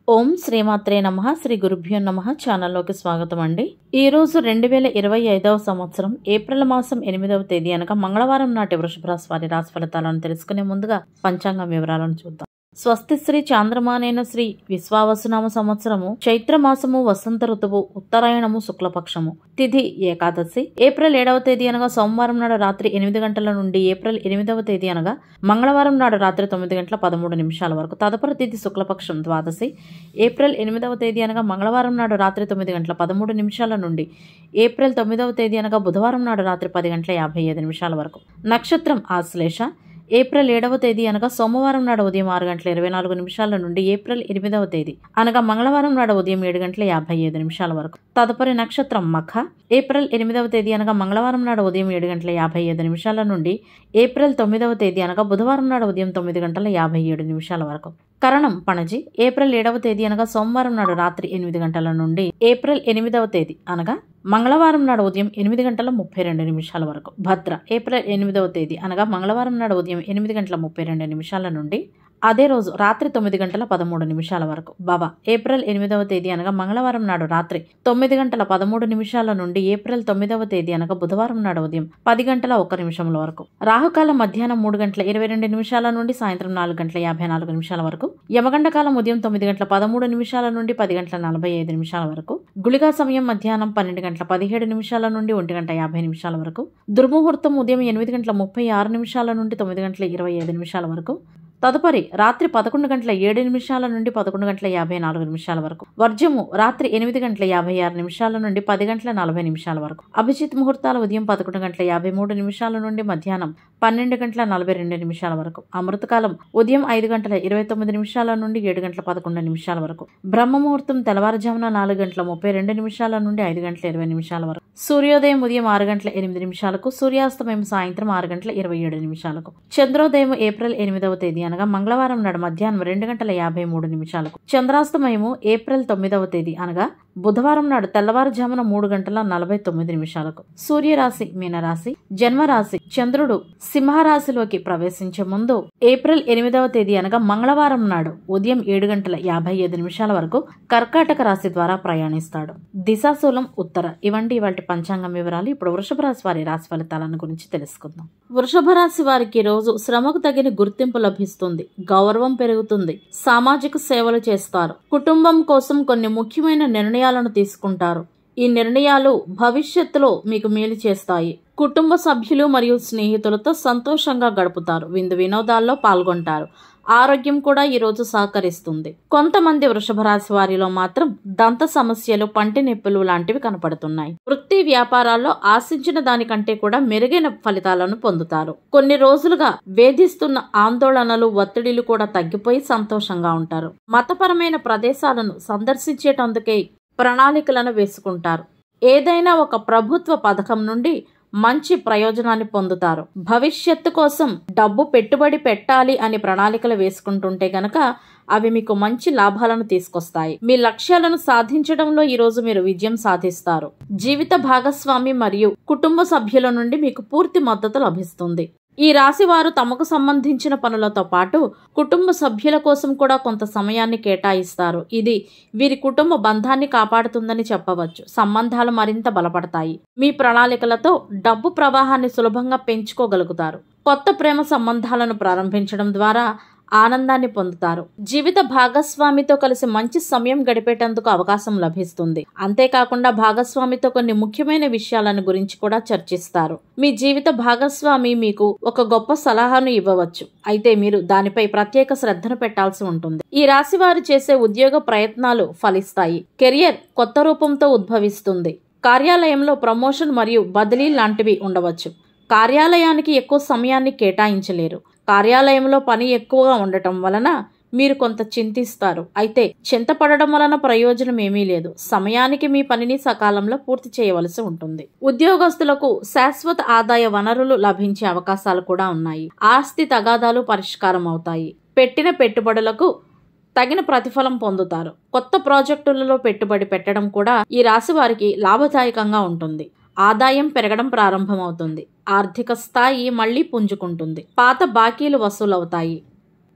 ఓం శ్రీమాత్రే నమః. శ్రీ గురుభ్యో నమః. ఛానల్లోకి స్వాగతం అండి. ఈ రోజు 2025వ సంవత్సరం ఏప్రిల్ మాసం 8వ తేదీ అనగా మంగళవారం నాటి వృషభ రాశి వారి రాశి ఫలితాలను తెలుసుకునే ముందుగా పంచాంగం వివరాలను చూద్దాం. స్వస్తి శ్రీ చాంద్రమానేన శ్రీ విశ్వావసునామ సంవత్సరము చైత్ర మాసము వసంత ఋతువు ఉత్తరాయణము శుక్లపక్షము తిథి ఏకాదశి ఏప్రిల్ 7వ తేదీ అనగా సోమవారం నాడు రాత్రి 8 గంటల నుండి ఏప్రిల్ 8వ తేదీ అనగా మంగళవారం నాడు రాత్రి 9 గంటల 13 నిమిషాల వరకు. తదుపరి తిథి శుక్లపక్షం ద్వాదశి ఏప్రిల్ 8వ తేదీ అనగా మంగళవారం నాడు రాత్రి 9 గంటల 13 నిమిషాల నుండి ఏప్రిల్ 9వ తేదీ అనగా బుధవారం నాడు రాత్రి 10 గంటల 55 నిమిషాల వరకు. నక్షత్రం ఆశ్లేష ఏప్రిల్ 7వ తేదీ అనగా సోమవారం నాడు ఉదయం 6 గంటల 24 నిమిషాల నుండి ఏప్రిల్ 8వ తేదీ అనగా మంగళవారం నాడు ఉదయం 7 గంటల 55 నిమిషాల వరకు. తదుపరి నక్షత్రం మఖ ఏప్రిల్ 8వ తేదీ అనగా మంగళవారం నాడు ఉదయం 7 గంటల 55 నిమిషాల నుండి ఏప్రిల్ 9వ తేదీ అనగా బుధవారం నాడు ఉదయం 9 గంటల 57 నిమిషాల వరకు. కరణం పణజి ఏప్రిల్ 7వ తేదీ అనగా సోమవారం నాడు రాత్రి 8 గంటల నుండి ఏప్రిల్ 8వ తేదీ అనగా మంగళవారం నాడు ఉదయం 8 గంటల 32 నిమిషాల వరకు. భద్ర ఏప్రిల్ 8వ తేదీ అనగా మంగళవారం నాడు ఉదయం 8 గంటల 32 నిమిషాల నుండి అదే రోజు రాత్రి 9 గంటల 13 నిమిషాల వరకు. భవ ఏప్రిల్ 8వ తేదీ అనగా మంగళవారం నాడు రాత్రి 9 గంటల 13 నిమిషాల నుండి ఏప్రిల్ 9వ తేదీ అనగా బుధవారం నాడు ఉదయం 10 గంటల 1 నిమిషముల వరకు. రాహుకాలం మధ్యాహ్నం 3 గంటల 22 నిమిషాల నుండి సాయంత్రం 4 గంటల 54 నిమిషాల వరకు. యమగండ కాలం ఉదయం 9 గంటల 13 నిమిషాల నుండి 10 గంటల 45 నిమిషాల వరకు. గుళికా సమయం మధ్యాహ్నం 12 గంటల 17 నిమిషాల నుండి 1 గంట 50 నిమిషాల వరకు. దుర్ముహూర్తం ఉదయం 8 గంటల 36 నిమిషాల నుండి 9 గంటల 25 నిమిషాల వరకు. తదుపరి రాత్రి 11 గంటల 7 నిమిషాల నుండి 11 గంటల 54 నిమిషాల వరకు. వర్జము రాత్రి 8 గంటల 56 నిమిషాల నుండి 10 గంటల 40 నిమిషాల వరకు. అభిజిత్ ముహూర్తాలు ఉదయం 11 గంటల 53 నిమిషాల నుండి మధ్యాహ్నం 12 గంటల 42 నిమిషాల వరకు. అమృతకాలం ఉదయం 5 గంటల 29 నిమిషాల నుండి 7 గంటల 11 నిమిషాల వరకు. బ్రహ్మ ముహూర్తం తెల్లవారుజామున 4 గంటల 32 నిమిషాల నుండి 5 గంటల 20 నిమిషాల వరకు. సూర్యోదయం ఉదయం 6 గంటల 8 నిమిషాలకు. సూర్యాస్తమయం సాయంత్రం 6 గంటల 27 నిమిషాలకు. చంద్రోదయం ఏప్రిల్ 8వ తేదీ అనగా మంగళవారం నాడు మధ్యాహ్నం 2 గంటల 53 నిమిషాలకు. చంద్రాస్తమయము ఏప్రిల్ 9వ తేదీ అనగా బుధవారం నాడు తెల్లవారుజామున 3 గంటల 49 నిమిషాలకు. సూర్యరాశి మీనరాశి జన్మరాశి చంద్రుడు సింహరాశిలోకి ప్రవేశించే ముందు ఏప్రిల్ 8వ తేదీ అనగా మంగళవారం నాడు ఉదయం 7 గంటల 55 నిమిషాల వరకు కర్కాటక రాశి ద్వారా ప్రయాణిస్తాడు. దిశాశూలం ఉత్తర. ఇవంటి వాటి పంచాంగం వివరాలు. ఇప్పుడు వృషభ రాశి వారి రాశి ఫలితాలను గురించి తెలుసుకుందాం. వృషభ రాశి వారికి రోజు శ్రమకు తగిన గుర్తింపు లభిస్తుంది, గౌరవం పెరుగుతుంది, సామాజిక సేవలు చేస్తారు, కుటుంబం కోసం కొన్ని ముఖ్యమైన నిర్ణయాలను తీసుకుంటారు. ఈ నిర్ణయాలు భవిష్యత్తులో మీకు మేలు చేస్తాయి. కుటుంబ సభ్యులు మరియు స్నేహితులతో సంతోషంగా గడుపుతారు. విందు వినోదాల్లో పాల్గొంటారు. ఆరోగ్యం కూడా ఈ రోజు సహకరిస్తుంది. కొంతమంది వృషభ రాశి వారిలో మాత్రం దంత సమస్యలు, పంటి నొప్పులు లాంటివి కనపడుతున్నాయి. వృత్తి వ్యాపారాల్లో ఆశించిన దానికంటే కూడా మెరుగైన ఫలితాలను పొందుతారు. కొన్ని రోజులుగా వేధిస్తున్న ఆందోళనలు, ఒత్తిడిలు కూడా తగ్గిపోయి సంతోషంగా ఉంటారు. మతపరమైన ప్రదేశాలను సందర్శించేటందుకే ప్రణాళికలను వేసుకుంటారు. ఏదైనా ఒక ప్రభుత్వ పథకం నుండి మంచి ప్రయోజనాన్ని పొందుతారు. భవిష్యత్తు కోసం డబ్బు పెట్టుబడి పెట్టాలి అని ప్రణాళికలు వేసుకుంటుంటే గనక అవి మీకు మంచి లాభాలను తీసుకొస్తాయి. మీ లక్ష్యాలను సాధించడంలో ఈ రోజు మీరు విజయం సాధిస్తారు. జీవిత భాగస్వామి మరియు కుటుంబ సభ్యుల నుండి మీకు పూర్తి మద్దతు లభిస్తుంది. ఈ రాశి వారు తమకు సంబంధించిన పనులతో పాటు కుటుంబ సభ్యుల కోసం కూడా కొంత సమయాన్ని కేటాయిస్తారు. ఇది వీరి కుటుంబ బంధాన్ని కాపాడుతుందని చెప్పవచ్చు. సంబంధాలు మరింత బలపడతాయి. మీ ప్రణాళికలతో డబ్బు ప్రవాహాన్ని సులభంగా పెంచుకోగలుగుతారు. కొత్త ప్రేమ సంబంధాలను ప్రారంభించడం ద్వారా ఆనందాన్ని పొందుతారు. జీవిత భాగస్వామితో కలిసి మంచి సమయం గడిపేటందుకు అవకాశం లభిస్తుంది. అంతేకాకుండా భాగస్వామితో కొన్ని ముఖ్యమైన విషయాలను గురించి కూడా చర్చిస్తారు. మీ జీవిత భాగస్వామి మీకు ఒక గొప్ప సలహాను ఇవ్వవచ్చు. అయితే మీరు దానిపై ప్రత్యేక శ్రద్ధను పెట్టాల్సి ఉంటుంది. ఈ రాశి వారు చేసే ఉద్యోగ ప్రయత్నాలు ఫలిస్తాయి. కెరియర్ కొత్త రూపంతో ఉద్భవిస్తుంది. కార్యాలయంలో ప్రమోషన్ మరియు బదిలీ లాంటివి ఉండవచ్చు. కార్యాలయానికి ఎక్కువ సమయాన్ని కేటాయించలేరు. కార్యాలయంలో పని ఎక్కువగా ఉండటం వలన మీరు కొంత చింతిస్తారు. అయితే చింతపడడం వలన ప్రయోజనం ఏమీ లేదు. సమయానికి మీ పనిని సకాలంలో పూర్తి చేయవలసి ఉంటుంది. ఉద్యోగస్తులకు శాశ్వత ఆదాయ వనరులు లభించే అవకాశాలు కూడా ఉన్నాయి. ఆస్తి తగాదాలు పరిష్కారం అవుతాయి. పెట్టిన పెట్టుబడులకు తగిన ప్రతిఫలం పొందుతారు. కొత్త ప్రాజెక్టులలో పెట్టుబడి పెట్టడం కూడా ఈ రాశి వారికి లాభదాయకంగా ఉంటుంది. ఆదాయం పెరగడం ప్రారంభమవుతుంది. ఆర్థిక స్థాయి మళ్లీ పుంజుకుంటుంది. పాత బాకీలు వసూలవుతాయి.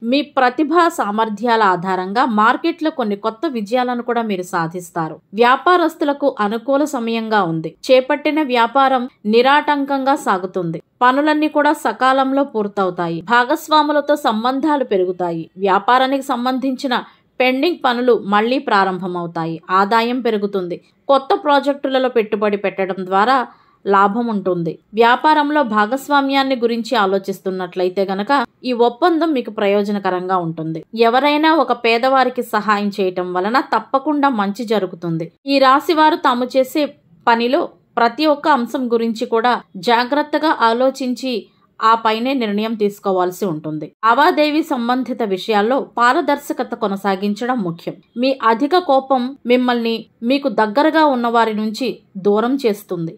మీ ప్రతిభా సామర్థ్యాల ఆధారంగా మార్కెట్లో కొన్ని కొత్త విజయాలను కూడా మీరు సాధిస్తారు. వ్యాపారస్తులకు అనుకూల సమయంగా ఉంది. చేపట్టిన వ్యాపారం నిరాటంకంగా సాగుతుంది. పనులన్నీ కూడా సకాలంలో పూర్తవుతాయి. భాగస్వాములతో సంబంధాలు పెరుగుతాయి. వ్యాపారానికి సంబంధించిన పెండింగ్ పనులు మళ్లీ ప్రారంభమవుతాయి. ఆదాయం పెరుగుతుంది. కొత్త ప్రాజెక్టులలో పెట్టుబడి పెట్టడం ద్వారా లాభం ఉంటుంది. వ్యాపారంలో భాగస్వామ్యాన్ని గురించి ఆలోచిస్తున్నట్లయితే గనక ఈ ఒప్పందం మీకు ప్రయోజనకరంగా ఉంటుంది. ఎవరైనా ఒక పేదవారికి సహాయం చేయటం వలన తప్పకుండా మంచి జరుగుతుంది. ఈ రాశి వారు తాము చేసే పనిలో ప్రతి ఒక్క అంశం గురించి కూడా జాగ్రత్తగా ఆలోచించి ఆ పైనే నిర్ణయం తీసుకోవాల్సి ఉంటుంది. లావాదేవీ సంబంధిత విషయాల్లో పారదర్శకత కొనసాగించడం ముఖ్యం. మీ అధిక కోపం మిమ్మల్ని మీకు దగ్గరగా ఉన్న వారి నుంచి దూరం చేస్తుంది.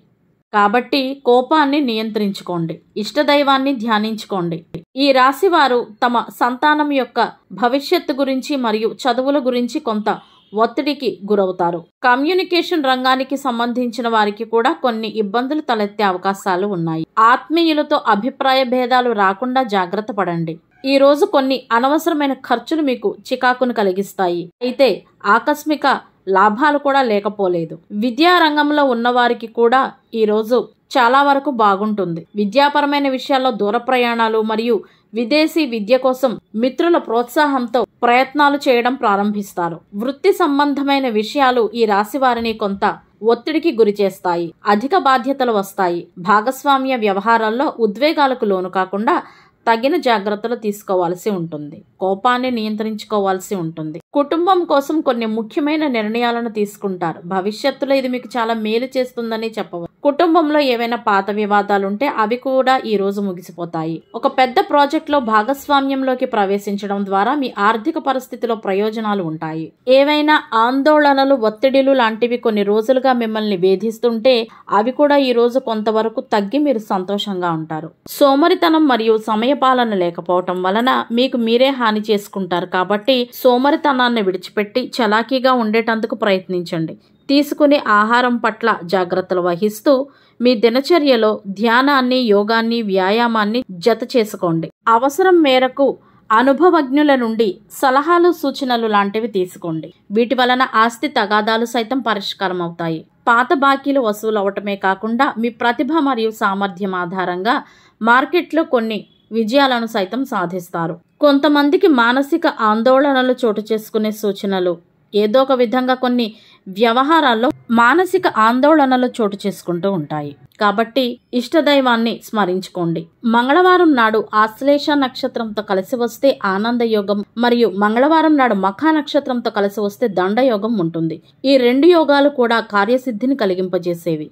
కాబట్టి కోపాన్ని నియంత్రించుకోండి. ఇష్టదైవాన్ని ధ్యానించుకోండి. ఈ రాశి వారు తమ సంతానం యొక్క భవిష్యత్తు గురించి మరియు చదువుల గురించి కొంత ఒత్తిడికి గురవుతారు. కమ్యూనికేషన్ రంగానికి సంబంధించిన వారికి కూడా కొన్ని ఇబ్బందులు తలెత్తే అవకాశాలు ఉన్నాయి. ఆత్మీయులతో అభిప్రాయ భేదాలు రాకుండా జాగ్రత్త పడండి. ఈ రోజు కొన్ని అనవసరమైన ఖర్చులు మీకు చికాకును కలిగిస్తాయి. అయితే ఆకస్మిక లాభాలు కూడా లేకపోలేదు. విద్యా రంగంలో ఉన్నవారికి కూడా ఈ రోజు చాలా వరకు బాగుంటుంది. విద్యాపరమైన విషయాల్లో దూర ప్రయాణాలు మరియు విదేశీ విద్య కోసం మిత్రుల ప్రోత్సాహంతో ప్రయత్నాలు చేయడం ప్రారంభిస్తారు. వృత్తి సంబంధమైన విషయాలు ఈ రాశి వారిని కొంత ఒత్తిడికి గురి చేస్తాయి. అధిక బాధ్యతలు వస్తాయి. భాగస్వామ్య వ్యవహారాల్లో ఉద్వేగాలకు లోను కాకుండా తగిన జాగ్రత్తలు తీసుకోవాల్సి ఉంటుంది. కోపాన్ని నియంత్రించుకోవాల్సి ఉంటుంది. కుటుంబం కోసం కొన్ని ముఖ్యమైన నిర్ణయాలను తీసుకుంటారు. భవిష్యత్తులో ఇది మీకు చాలా మేలు చేస్తుందని చెప్పవచ్చు. కుటుంబంలో ఏవైనా పాత వివాదాలు ఉంటే అవి కూడా ఈ రోజు ముగిసిపోతాయి. ఒక పెద్ద ప్రాజెక్టులో భాగస్వామ్యంలోకి ప్రవేశించడం ద్వారా మీ ఆర్థిక పరిస్థితిలో ప్రయోజనాలు ఉంటాయి. ఏవైనా ఆందోళనలు, ఒత్తిడిలు లాంటివి కొన్ని రోజులుగా మిమ్మల్ని వేధిస్తుంటే అవి కూడా ఈ రోజు కొంతవరకు తగ్గి మీరు సంతోషంగా ఉంటారు. సోమరితనం మరియు సమయపాలన లేకపోవటం వలన మీకు మీరే హాని చేసుకుంటారు. కాబట్టి సోమరితనాన్ని విడిచిపెట్టి చలాకీగా ఉండేటందుకు ప్రయత్నించండి. తీసుకునే ఆహారం పట్ల జాగ్రత్తలు వహిస్తూ మీ దినచర్యలో ధ్యానాన్ని, యోగాన్ని, వ్యాయామాన్ని జత చేసుకోండి. అవసరం మేరకు అనుభవజ్ఞుల నుండి సలహాలు, సూచనలు లాంటివి తీసుకోండి. వీటి వలన ఆస్తి తగాదాలు సైతం పరిష్కారం అవుతాయి. పాత బాకీలు వసూలు అవటమే కాకుండా మీ ప్రతిభ మరియు సామర్థ్యం ఆధారంగా మార్కెట్లో కొన్ని విజయాలను సైతం సాధిస్తారు. కొంతమందికి మానసిక ఆందోళనలు చోటు చేసుకునే సూచనలు. ఏదో ఒక విధంగా కొన్ని వ్యవహారాల్లో మానసిక ఆందోళనలు చోటు చేసుకుంటూ ఉంటాయి. కాబట్టి ఇష్టదైవాన్ని స్మరించుకోండి. మంగళవారం నాడు ఆశ్లేష నక్షత్రంతో కలిసి వస్తే ఆనందయోగం మరియు మంగళవారం నాడు మఖా నక్షత్రంతో కలిసి వస్తే దండయోగం ఉంటుంది. ఈ రెండు యోగాలు కూడా కార్యసిద్ధిని కలిగింపజేసేవి.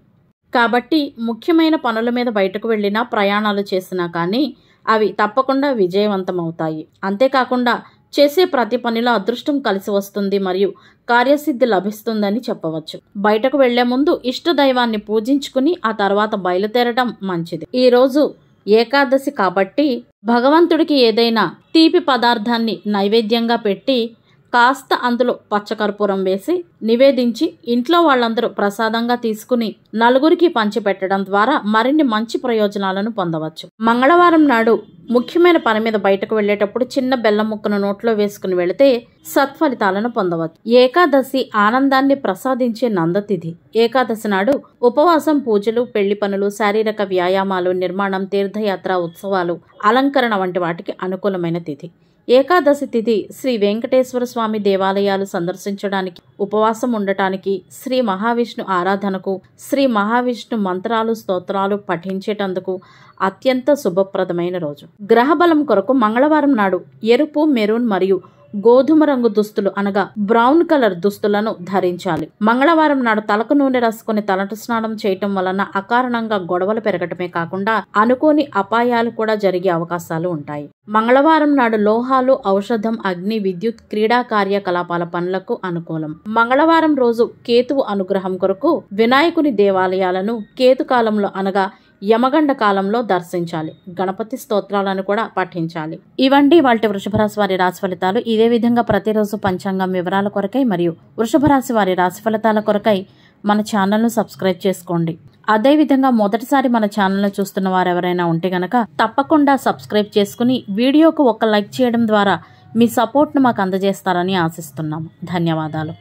కాబట్టి ముఖ్యమైన పనుల మీద బయటకు వెళ్ళినా, ప్రయాణాలు చేసినా కానీ అవి తప్పకుండా విజయవంతమవుతాయి. అంతేకాకుండా చేసే ప్రతి పనిలో అదృష్టం కలిసి వస్తుంది మరియు కార్యసిద్ధి లభిస్తుందని చెప్పవచ్చు. బయటకు వెళ్లే ముందు ఇష్టదైవాన్ని పూజించుకుని ఆ తర్వాత బయలుదేరడం మంచిది. ఈ రోజు ఏకాదశి కాబట్టి భగవంతుడికి ఏదైనా తీపి పదార్థాన్ని నైవేద్యంగా పెట్టి కాస్త అందులో పచ్చకర్పూరం వేసి నివేదించి ఇంట్లో వాళ్ళందరూ ప్రసాదంగా తీసుకుని నలుగురికి పంచిపెట్టడం ద్వారా మరిన్ని మంచి ప్రయోజనాలను పొందవచ్చు. మంగళవారం నాడు ముఖ్యమైన పని మీద బయటకు వెళ్లేటప్పుడు చిన్న బెల్లం ముక్కను నోట్లో వేసుకుని వెళితే సత్ఫలితాలను పొందవచ్చు. ఏకాదశి ఆనందాన్ని ప్రసాదించే నందతిథి. ఏకాదశి నాడు ఉపవాసం, పూజలు, పెళ్లి పనులు, శారీరక వ్యాయామాలు, నిర్మాణం, తీర్థయాత్ర, ఉత్సవాలు, అలంకరణ వంటి వాటికి అనుకూలమైన తిథి. ఏకాదశి తిథి శ్రీ వెంకటేశ్వర స్వామి దేవాలయాలు సందర్శించడానికి, ఉపవాసం ఉండటానికి, శ్రీ మహావిష్ణు ఆరాధనకు, శ్రీ మహావిష్ణు మంత్రాలు, స్తోత్రాలు పఠించేటందుకు అత్యంత శుభప్రదమైన రోజు. గ్రహబలం కొరకు మంగళవారం నాడు ఎరుపు, మెరూన్ మరియు గోధుమ రంగు దుస్తులు అనగా బ్రౌన్ కలర్ దుస్తులను ధరించాలి. మంగళవారం నాడు తలకు నూనె రాసుకుని తలంటు స్నానం చేయటం వలన అకారణంగా గొడవలు పెరగటమే కాకుండా అనుకోని అపాయాలు కూడా జరిగే అవకాశాలు ఉంటాయి. మంగళవారం నాడు లోహాలు, ఔషధం, అగ్ని, విద్యుత్, క్రీడా కార్యకలాపాల పనులకు అనుకూలం. మంగళవారం రోజు కేతువు అనుగ్రహం కొరకు వినాయకుని దేవాలయాలను కేతుకాలంలో అనగా యమగండ కాలంలో దర్శించాలి. గణపతి స్తోత్రాలను కూడా పఠించాలి. ఇవండి వాటి వృషభ రాశి వారి రాశి ఫలితాలు. ఇదే విధంగా ప్రతిరోజు పంచాంగం వివరాల కొరకై మరియు వృషభ రాశి వారి రాశి ఫలితాల కొరకై మన ఛానల్ను సబ్స్క్రైబ్ చేసుకోండి. అదేవిధంగా మొదటిసారి మన ఛానల్ను చూస్తున్న వారు ఎవరైనా ఉంటే గనక తప్పకుండా సబ్స్క్రైబ్ చేసుకుని వీడియోకు ఒక లైక్ చేయడం ద్వారా మీ సపోర్ట్ను మాకు అందజేస్తారని ఆశిస్తున్నాము. ధన్యవాదాలు.